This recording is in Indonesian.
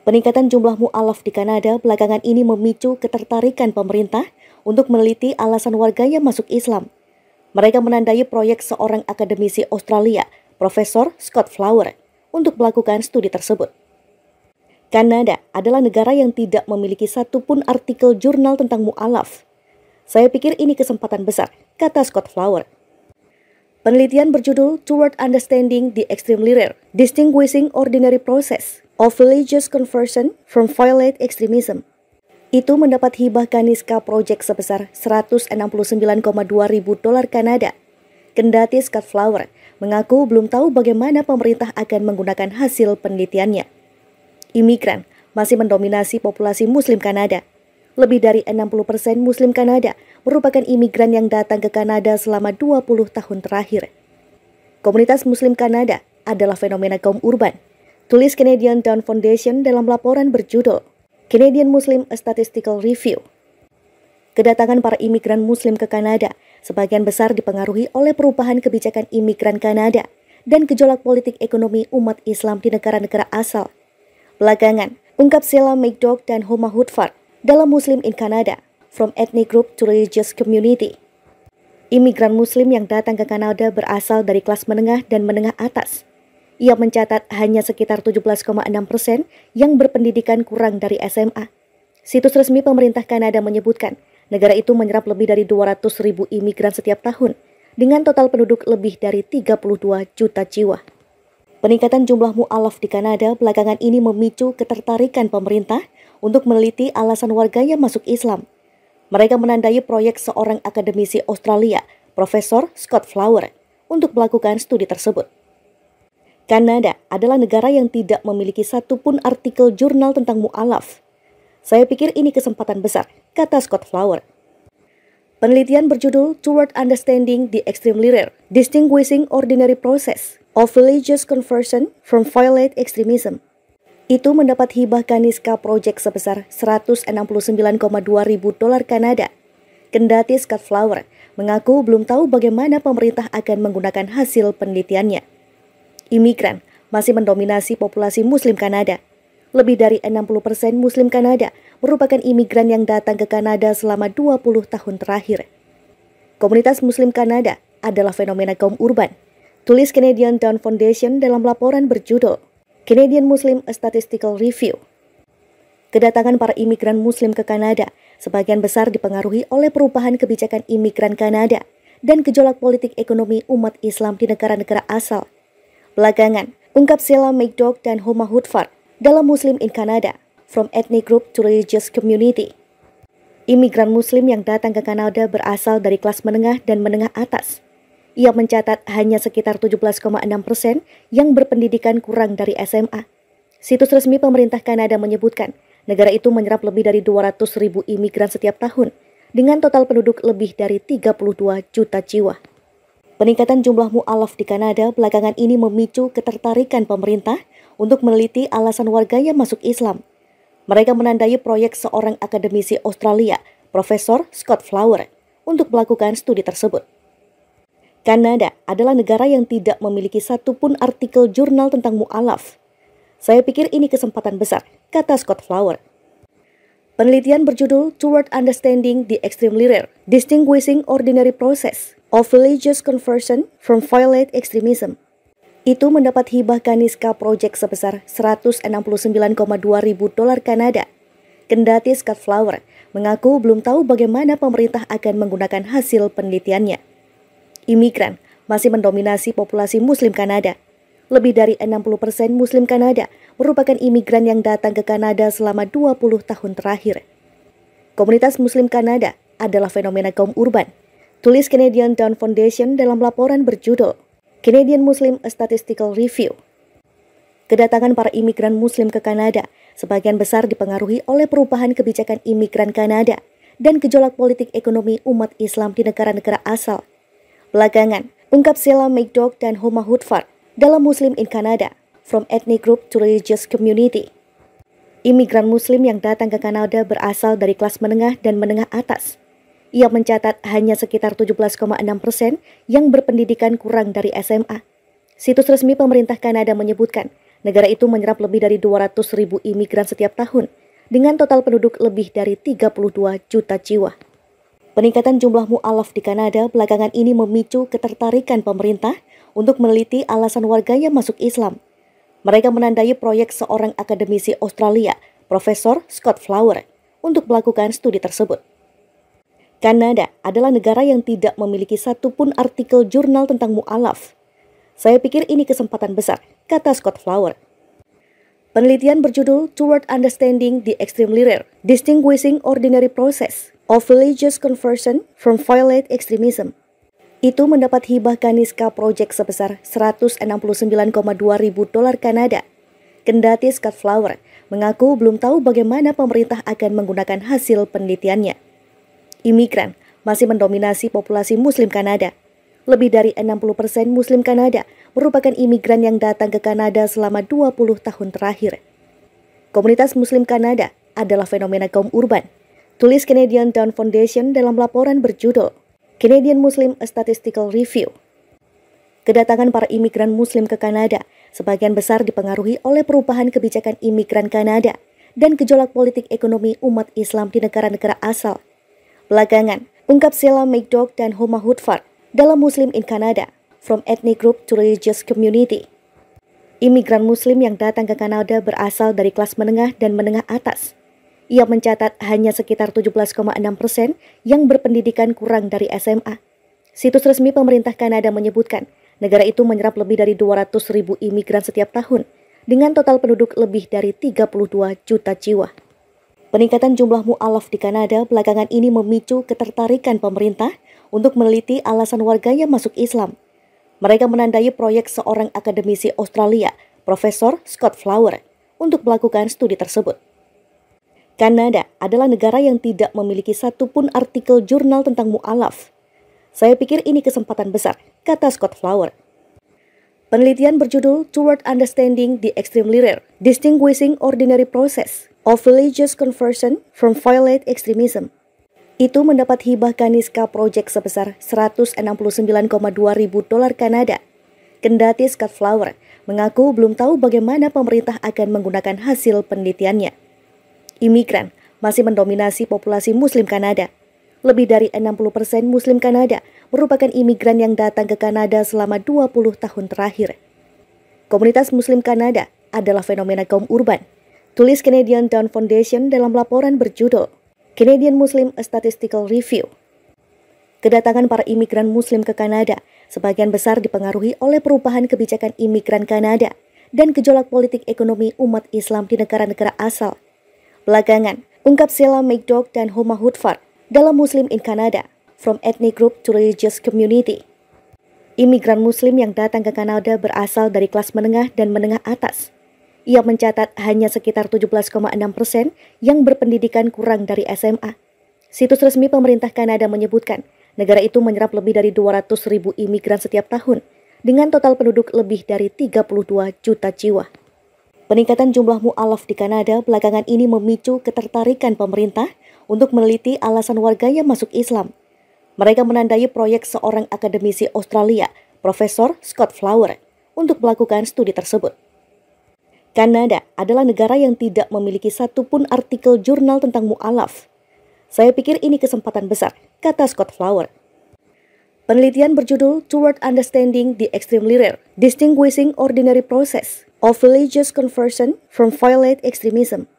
Peningkatan jumlah mu'alaf di Kanada belakangan ini memicu ketertarikan pemerintah untuk meneliti alasan warganya masuk Islam. Mereka menandai proyek seorang akademisi Australia, Profesor Scott Flower, untuk melakukan studi tersebut. Kanada adalah negara yang tidak memiliki satupun artikel jurnal tentang mu'alaf. Saya pikir ini kesempatan besar, kata Scott Flower. Penelitian berjudul Toward Understanding the Extremely Rare, Distinguishing Ordinary Process of Religious Conversion from Violent Extremism. Itu mendapat hibah Kaniska Project sebesar $169,2 ribu Kanada. Kendati Scott Flower mengaku belum tahu bagaimana pemerintah akan menggunakan hasil penelitiannya. Imigran masih mendominasi populasi Muslim Kanada. Lebih dari 60% Muslim Kanada merupakan imigran yang datang ke Kanada selama 20 tahun terakhir. Komunitas Muslim Kanada adalah fenomena kaum urban, tulis Canadian Down Foundation dalam laporan berjudul Canadian Muslim A Statistical Review. Kedatangan para imigran Muslim ke Kanada sebagian besar dipengaruhi oleh perubahan kebijakan imigran Kanada dan gejolak politik ekonomi umat Islam di negara-negara asal. Belakangan, ungkap Sheila McDougall dan Homa Hutfar dalam Muslim in Canada, From Ethnic Group to Religious Community. Imigran Muslim yang datang ke Kanada berasal dari kelas menengah dan menengah atas. Ia mencatat hanya sekitar 17,6% yang berpendidikan kurang dari SMA. Situs resmi pemerintah Kanada menyebutkan, negara itu menyerap lebih dari 200.000 imigran setiap tahun, dengan total penduduk lebih dari 32 juta jiwa. Peningkatan jumlah mu'alaf di Kanada belakangan ini memicu ketertarikan pemerintah untuk meneliti alasan warganya masuk Islam. Mereka menandai proyek seorang akademisi Australia, Profesor Scott Flower, untuk melakukan studi tersebut. Kanada adalah negara yang tidak memiliki satupun artikel jurnal tentang mu'alaf. Saya pikir ini kesempatan besar, kata Scott Flower. Penelitian berjudul Toward Understanding the Extremely Rare, Distinguishing Ordinary Process of Religious Conversion from Violent Extremism. Itu mendapat hibah Kaniska Project sebesar $169,2 ribu Kanada. Kendati Scott Flower mengaku belum tahu bagaimana pemerintah akan menggunakan hasil penelitiannya. Imigran masih mendominasi populasi Muslim Kanada. Lebih dari 60% Muslim Kanada merupakan imigran yang datang ke Kanada selama 20 tahun terakhir. Komunitas Muslim Kanada adalah fenomena kaum urban, tulis Canadian Down Foundation dalam laporan berjudul Canadian Muslim A Statistical Review. Kedatangan para imigran Muslim ke Kanada sebagian besar dipengaruhi oleh perubahan kebijakan imigran Kanada dan gejolak politik ekonomi umat Islam di negara-negara asal. Belakangan, ungkap Sheila McDougall dan Homa Hutfar dalam Muslim in Canada, From Ethnic Group to Religious Community. Imigran Muslim yang datang ke Kanada berasal dari kelas menengah dan menengah atas. Ia mencatat hanya sekitar 17,6% yang berpendidikan kurang dari SMA. Situs resmi pemerintah Kanada menyebutkan, negara itu menyerap lebih dari 200.000 imigran setiap tahun, dengan total penduduk lebih dari 32 juta jiwa. Peningkatan jumlah mu'alaf di Kanada belakangan ini memicu ketertarikan pemerintah untuk meneliti alasan warganya masuk Islam. Mereka menandai proyek seorang akademisi Australia, Profesor Scott Flower, untuk melakukan studi tersebut. Kanada adalah negara yang tidak memiliki satupun artikel jurnal tentang mu'alaf. Saya pikir ini kesempatan besar, kata Scott Flower. Penelitian berjudul Toward Understanding the Extremely Rare, Distinguishing Ordinary Process of Religious Conversion from Violent Extremism. Itu mendapat hibah Kaniska Project sebesar $169,2 ribu Kanada. Kendati Scott Flower mengaku belum tahu bagaimana pemerintah akan menggunakan hasil penelitiannya. Imigran masih mendominasi populasi Muslim Kanada. Lebih dari 60% Muslim Kanada merupakan imigran yang datang ke Kanada selama 20 tahun terakhir. Komunitas Muslim Kanada adalah fenomena kaum urban, tulis Canadian Down Foundation dalam laporan berjudul Canadian Muslim A Statistical Review. Kedatangan para imigran Muslim ke Kanada sebagian besar dipengaruhi oleh perubahan kebijakan imigran Kanada dan gejolak politik ekonomi umat Islam di negara-negara asal. Belakangan, ungkap Sheila McDougall dan Homa Hutfar dalam Muslim in Canada, From Ethnic Group to Religious Community. Imigran Muslim yang datang ke Kanada berasal dari kelas menengah dan menengah atas. Ia mencatat hanya sekitar 17,6% yang berpendidikan kurang dari SMA. Situs resmi pemerintah Kanada menyebutkan, negara itu menyerap lebih dari 200.000 imigran setiap tahun, dengan total penduduk lebih dari 32 juta jiwa. Peningkatan jumlah mu'alaf di Kanada belakangan ini memicu ketertarikan pemerintah untuk meneliti alasan warganya masuk Islam. Mereka menandai proyek seorang akademisi Australia, Profesor Scott Flower, untuk melakukan studi tersebut. Kanada adalah negara yang tidak memiliki satupun artikel jurnal tentang mu'alaf. Saya pikir ini kesempatan besar, kata Scott Flower. Penelitian berjudul Toward Understanding the Extremely Rare, Distinguishing Ordinary Process of Religious Conversion from Violent Extremism. Itu mendapat hibah Kaniska Project sebesar $169,2 ribu Kanada. Kendati Scott Flower mengaku belum tahu bagaimana pemerintah akan menggunakan hasil penelitiannya. Imigran masih mendominasi populasi Muslim Kanada. Lebih dari 60% Muslim Kanada merupakan imigran yang datang ke Kanada selama 20 tahun terakhir. Komunitas Muslim Kanada adalah fenomena kaum urban, tulis Canadian Down Foundation dalam laporan berjudul Canadian Muslim Statistical Review. Kedatangan para imigran Muslim ke Kanada sebagian besar dipengaruhi oleh perubahan kebijakan imigran Kanada dan gejolak politik ekonomi umat Islam di negara-negara asal. Belakangan, ungkap Sheila McDougall dan Homa Hutfar dalam Muslim in Canada, From Ethnic Group to Religious Community. Imigran Muslim yang datang ke Kanada berasal dari kelas menengah dan menengah atas. Ia mencatat hanya sekitar 17,6% yang berpendidikan kurang dari SMA. Situs resmi pemerintah Kanada menyebutkan, negara itu menyerap lebih dari 200.000 imigran setiap tahun, dengan total penduduk lebih dari 32 juta jiwa. Peningkatan jumlah mu'alaf di Kanada belakangan ini memicu ketertarikan pemerintah untuk meneliti alasan warganya masuk Islam. Mereka menandai proyek seorang akademisi Australia, Profesor Scott Flower, untuk melakukan studi tersebut. Kanada adalah negara yang tidak memiliki satupun artikel jurnal tentang mu'alaf. Saya pikir ini kesempatan besar, kata Scott Flower. Penelitian berjudul Toward Understanding the Extremely Rare, Distinguishing Ordinary Process of Religious Conversion from Violent Extremism. Itu mendapat hibah Kaniska Project sebesar $169,2 ribu Kanada. Kendati Scott Flower mengaku belum tahu bagaimana pemerintah akan menggunakan hasil penelitiannya. Imigran masih mendominasi populasi Muslim Kanada. Lebih dari 60% Muslim Kanada merupakan imigran yang datang ke Kanada selama 20 tahun terakhir. Komunitas Muslim Kanada adalah fenomena kaum urban, tulis Canadian Down Foundation dalam laporan berjudul Canadian Muslim Statistical Review. Kedatangan para imigran Muslim ke Kanada sebagian besar dipengaruhi oleh perubahan kebijakan imigran Kanada dan gejolak politik ekonomi umat Islam di negara-negara asal. Belakangan, ungkap Sheila McDougall dan Homa Hutfar dalam Muslim in Canada, From Ethnic Group to Religious Community. Imigran Muslim yang datang ke Kanada berasal dari kelas menengah dan menengah atas. Ia mencatat hanya sekitar 17,6% yang berpendidikan kurang dari SMA. Situs resmi pemerintah Kanada menyebutkan, negara itu menyerap lebih dari 200.000 imigran setiap tahun, dengan total penduduk lebih dari 32 juta jiwa. Peningkatan jumlah mu'alaf di Kanada belakangan ini memicu ketertarikan pemerintah untuk meneliti alasan warganya masuk Islam. Mereka menandai proyek seorang akademisi Australia, Profesor Scott Flower, untuk melakukan studi tersebut. Kanada adalah negara yang tidak memiliki satupun artikel jurnal tentang mu'alaf. Saya pikir ini kesempatan besar, kata Scott Flower. Penelitian berjudul Toward Understanding the Extremely Rare, Distinguishing Ordinary Process of Religious Conversion from Violent Extremism.